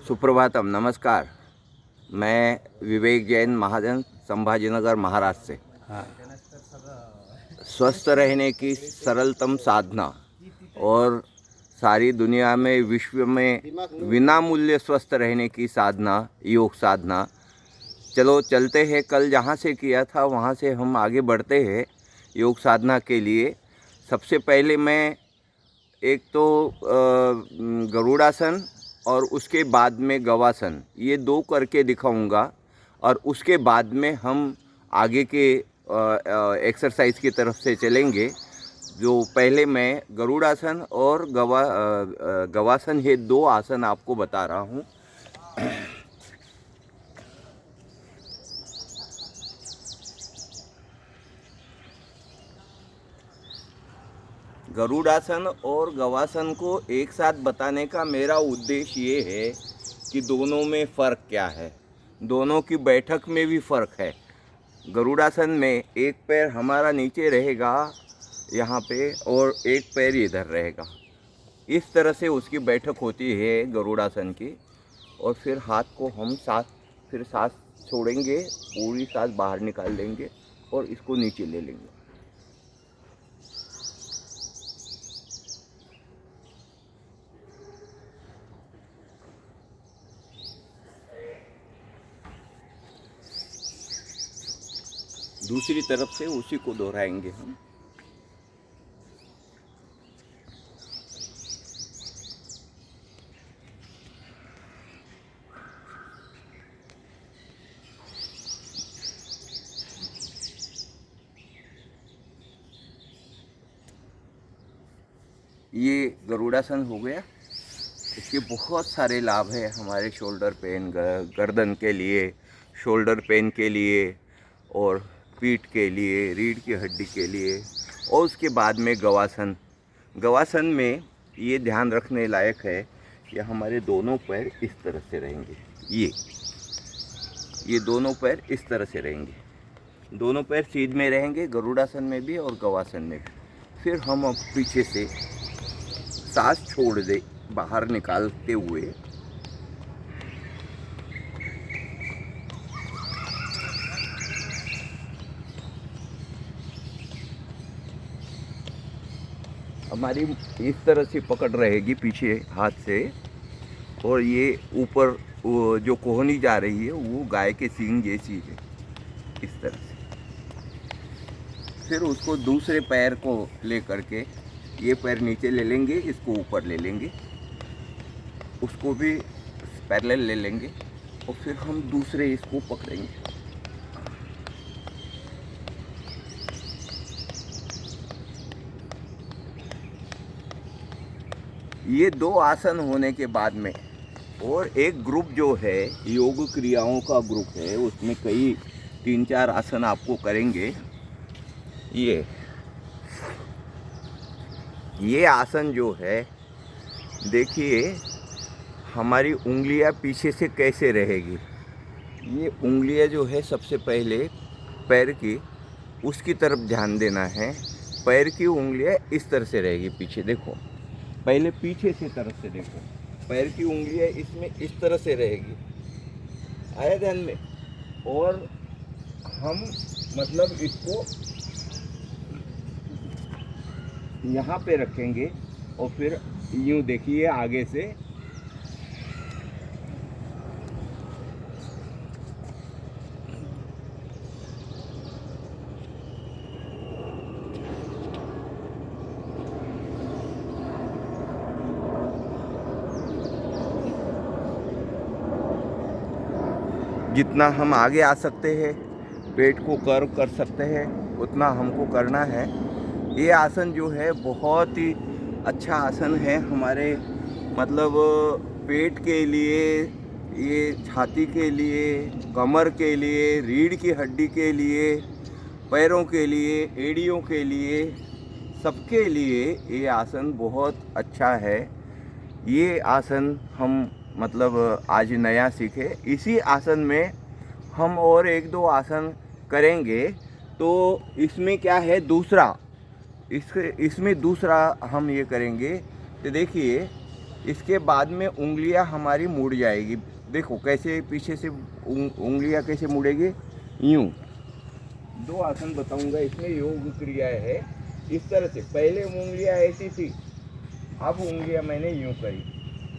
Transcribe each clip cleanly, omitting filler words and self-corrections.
सुप्रभातम, नमस्कार। मैं विवेक जैन महाजन, संभाजीनगर, महाराष्ट्र से। स्वस्थ रहने की सरलतम साधना और सारी दुनिया में, विश्व में बिना मूल्य स्वस्थ रहने की साधना, योग साधना। चलो चलते हैं, कल जहाँ से किया था वहाँ से हम आगे बढ़ते हैं योग साधना के लिए। सबसे पहले मैं एक तो गरुड़ासन और उसके बाद में गवासन, ये दो करके दिखाऊंगा, और उसके बाद में हम आगे के एक्सरसाइज की तरफ से चलेंगे। जो पहले मैं गरुड़ासन और गवासन, ये दो आसन आपको बता रहा हूँ। गरुड़ासन और गवासन को एक साथ बताने का मेरा उद्देश्य ये है कि दोनों में फ़र्क क्या है, दोनों की बैठक में भी फ़र्क है। गरुड़ासन में एक पैर हमारा नीचे रहेगा यहाँ पे और एक पैर इधर रहेगा, इस तरह से उसकी बैठक होती है गरुड़ासन की। और फिर हाथ को हम सांस छोड़ेंगे, पूरी सांस बाहर निकाल लेंगे और इसको नीचे ले लेंगे। दूसरी तरफ से उसी को दोहराएंगे हम। ये गरुड़ासन हो गया। इसके बहुत सारे लाभ हैं हमारे शोल्डर पेन, गर्दन के लिए, शोल्डर पेन के लिए, और पीठ के लिए, रीढ़ की हड्डी के लिए। और उसके बाद में गवासन में ये ध्यान रखने लायक है कि हमारे दोनों पैर इस तरह से रहेंगे। ये दोनों पैर इस तरह से रहेंगे, दोनों पैर सीध में रहेंगे, गरुड़ासन में भी और गवासन में भी। फिर हम अब पीछे से सांस छोड़ दे बाहर निकालते हुए, हमारी इस तरह से पकड़ रहेगी पीछे हाथ से, और ये ऊपर जो कोहनी जा रही है वो गाय के सींग जैसी है, इस तरह से। फिर उसको दूसरे पैर को ले करके, ये पैर नीचे ले लेंगे, इसको ऊपर ले लेंगे, उसको भी पैरेलल ले लेंगे, और फिर हम दूसरे इसको पकड़ेंगे। ये दो आसन होने के बाद में और एक ग्रुप जो है योग क्रियाओं का ग्रुप है, उसमें कई 3-4 आसन आपको करेंगे। ये आसन जो है, देखिए हमारी उंगलियां पीछे से कैसे रहेगी। ये उंगलियां जो है सबसे पहले पैर की, उसकी तरफ ध्यान देना है। पैर की उंगलियां इस तरह से रहेगी पीछे, देखो पहले पीछे से तरफ से देखो, पैर की उंगलियां इसमें इस तरह से रहेगी, आया ध्यान में। और हम मतलब इसको यहाँ पे रखेंगे और फिर यूँ देखिए आगे से जितना हम आगे आ सकते हैं, पेट को कर्व कर सकते हैं, उतना हमको करना है। ये आसन जो है बहुत ही अच्छा आसन है हमारे, मतलब पेट के लिए, ये छाती के लिए, कमर के लिए, रीढ़ की हड्डी के लिए, पैरों के लिए, एड़ियों के लिए, सबके लिए ये आसन बहुत अच्छा है। ये आसन हम मतलब आज नया सीखे। इसी आसन में हम और 1-2 आसन करेंगे। तो इसमें क्या है, इसमें दूसरा हम ये करेंगे। तो देखिए इसके बाद में उंगलियां हमारी मुड़ जाएगी। देखो कैसे पीछे से उंगलियां कैसे मुड़ेगी, यूं। 2 आसन बताऊंगा इसमें, योग क्रियाएं है। इस तरह से पहले उंगलियां ऐसी थी, अब उंगलियां मैंने यूं करी,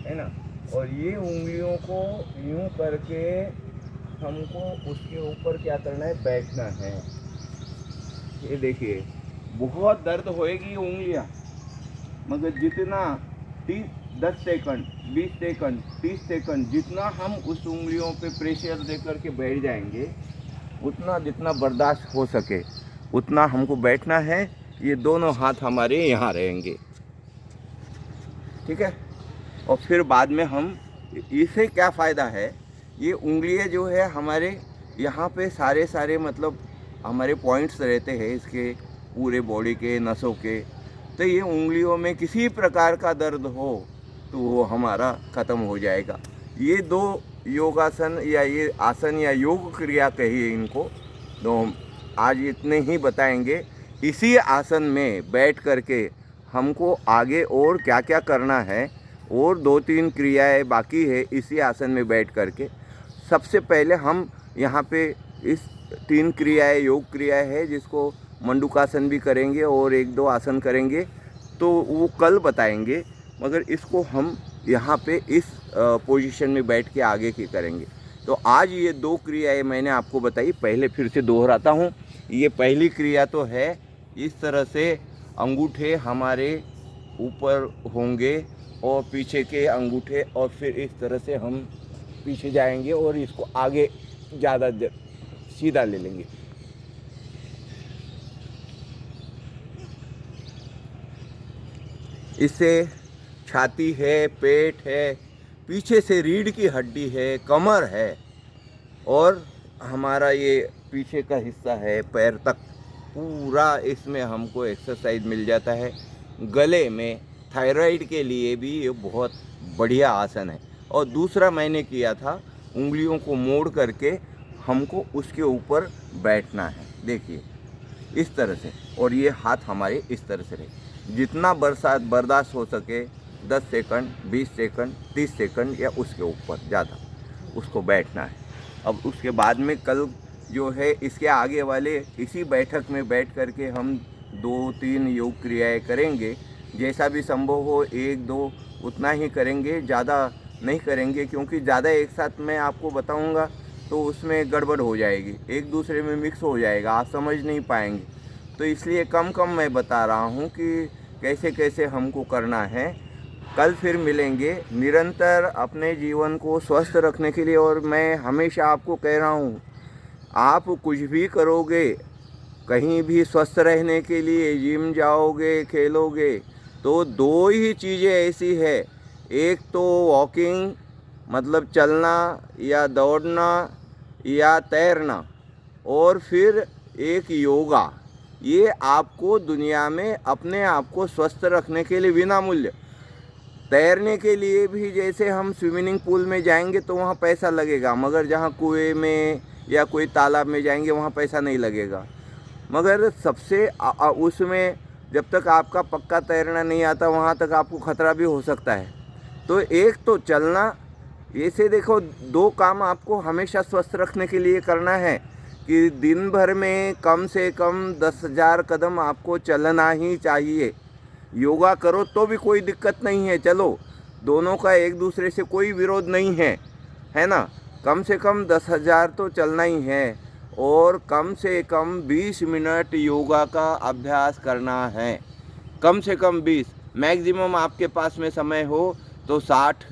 है ना। और ये उंगलियों को यूं करके हमको उसके ऊपर क्या करना है, बैठना है। ये देखिए बहुत दर्द होएगी ये उंगलियां, मगर जितना 10 सेकंड, 20 सेकंड, 30 सेकंड जितना हम उस उंगलियों पे प्रेशर दे करके बैठ जाएंगे, उतना जितना बर्दाश्त हो सके उतना हमको बैठना है। ये दोनों हाथ हमारे यहाँ रहेंगे, ठीक है। और फिर बाद में हम, इससे क्या फ़ायदा है, ये उंगलियां जो है हमारे यहाँ पे सारे मतलब हमारे पॉइंट्स रहते हैं इसके पूरे बॉडी के, नसों के। तो ये उंगलियों में किसी प्रकार का दर्द हो तो वो हमारा ख़त्म हो जाएगा। ये 2 योगासन या ये आसन या योग क्रिया कहिए इनको, तो हम आज इतने ही बताएंगे। इसी आसन में बैठ करके हमको आगे और क्या क्या करना है, और 2-3 क्रियाएं बाकी है इसी आसन में बैठ करके। सबसे पहले हम यहाँ पे इस 3 क्रियाएं, योग क्रियाएं है, जिसको मंडूकासन भी करेंगे और 1-2 आसन करेंगे, तो वो कल बताएंगे। मगर इसको हम यहाँ पे इस पोजीशन में बैठ के आगे की करेंगे। तो आज ये 2 क्रियाएं मैंने आपको बताई, पहले फिर से दोहराता हूँ। ये पहली क्रिया तो है, इस तरह से अंगूठे हमारे ऊपर होंगे और पीछे के अंगूठे, और फिर इस तरह से हम पीछे जाएंगे और इसको आगे ज़्यादा सीधा ले लेंगे। इससे छाती है, पेट है, पीछे से रीढ़ की हड्डी है, कमर है, और हमारा ये पीछे का हिस्सा है पैर तक, पूरा इसमें हमको एक्सरसाइज मिल जाता है। गले में थायराइड के लिए भी ये बहुत बढ़िया आसन है। और दूसरा मैंने किया था, उंगलियों को मोड़ करके हमको उसके ऊपर बैठना है, देखिए इस तरह से, और ये हाथ हमारे इस तरह से रहे। जितना बर्दाश्त हो सके, 10 सेकंड, 20 सेकंड, 30 सेकंड या उसके ऊपर ज़्यादा उसको बैठना है। अब उसके बाद में कल जो है इसके आगे वाले इसी बैठक में बैठ करके हम 2-3 योग क्रियाएं करेंगे। जैसा भी संभव हो 1-2 उतना ही करेंगे, ज़्यादा नहीं करेंगे, क्योंकि ज़्यादा एक साथ मैं आपको बताऊंगा तो उसमें गड़बड़ हो जाएगी, एक दूसरे में मिक्स हो जाएगा, आप समझ नहीं पाएंगे। तो इसलिए कम कम मैं बता रहा हूँ कि कैसे कैसे हमको करना है। कल फिर मिलेंगे। निरंतर अपने जीवन को स्वस्थ रखने के लिए, और मैं हमेशा आपको कह रहा हूँ, आप कुछ भी करोगे, कहीं भी स्वस्थ रहने के लिए जिम जाओगे, खेलोगे, तो 2 ही चीज़ें ऐसी है, एक तो वॉकिंग मतलब चलना या दौड़ना या तैरना, और फिर एक योगा। ये आपको दुनिया में अपने आप को स्वस्थ रखने के लिए बिना मूल्य। तैरने के लिए भी जैसे हम स्विमिंग पूल में जाएंगे तो वहाँ पैसा लगेगा, मगर जहाँ कुएं में या कोई तालाब में जाएंगे वहाँ पैसा नहीं लगेगा। मगर सबसे उसमें जब तक आपका पक्का तैरना नहीं आता वहाँ तक आपको ख़तरा भी हो सकता है। तो एक तो चलना, ऐसे देखो 2 काम आपको हमेशा स्वस्थ रखने के लिए करना है कि दिन भर में कम से कम 10,000 कदम आपको चलना ही चाहिए। योगा करो तो भी कोई दिक्कत नहीं है, चलो, दोनों का एक दूसरे से कोई विरोध नहीं है, है ना। कम से कम 10,000 तो चलना ही है, और कम से कम 20 मिनट योगा का अभ्यास करना है, कम से कम 20। मैक्सिमम आपके पास में समय हो तो 60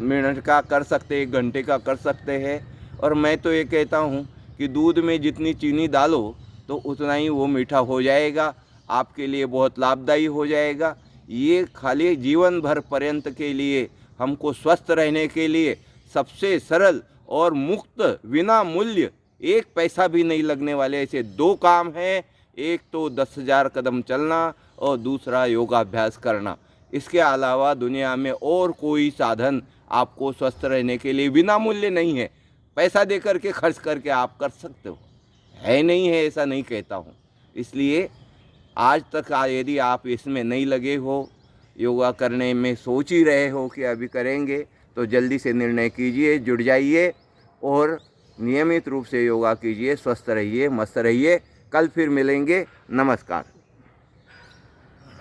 मिनट का कर सकते, 1 घंटे का कर सकते हैं। और मैं तो ये कहता हूँ कि दूध में जितनी चीनी डालो तो उतना ही वो मीठा हो जाएगा, आपके लिए बहुत लाभदायी हो जाएगा। ये खाली जीवन भर पर्यंत के लिए, हमको स्वस्थ रहने के लिए सबसे सरल और मुफ्त, बिना मूल्य, 1 पैसा भी नहीं लगने वाले ऐसे 2 काम हैं। एक तो 10,000 कदम चलना और दूसरा योगाभ्यास करना। इसके अलावा दुनिया में और कोई साधन आपको स्वस्थ रहने के लिए बिना मूल्य नहीं है। पैसा दे करके खर्च करके आप कर सकते हो, है नहीं है ऐसा नहीं कहता हूँ। इसलिए आज तक यदि आप इसमें नहीं लगे हो योगा करने में सोच ही रहे हो कि अभी करेंगे, तो जल्दी से निर्णय कीजिए, जुड़ जाइए और नियमित रूप से योगा कीजिए। स्वस्थ रहिए, मस्त रहिए। कल फिर मिलेंगे। नमस्कार।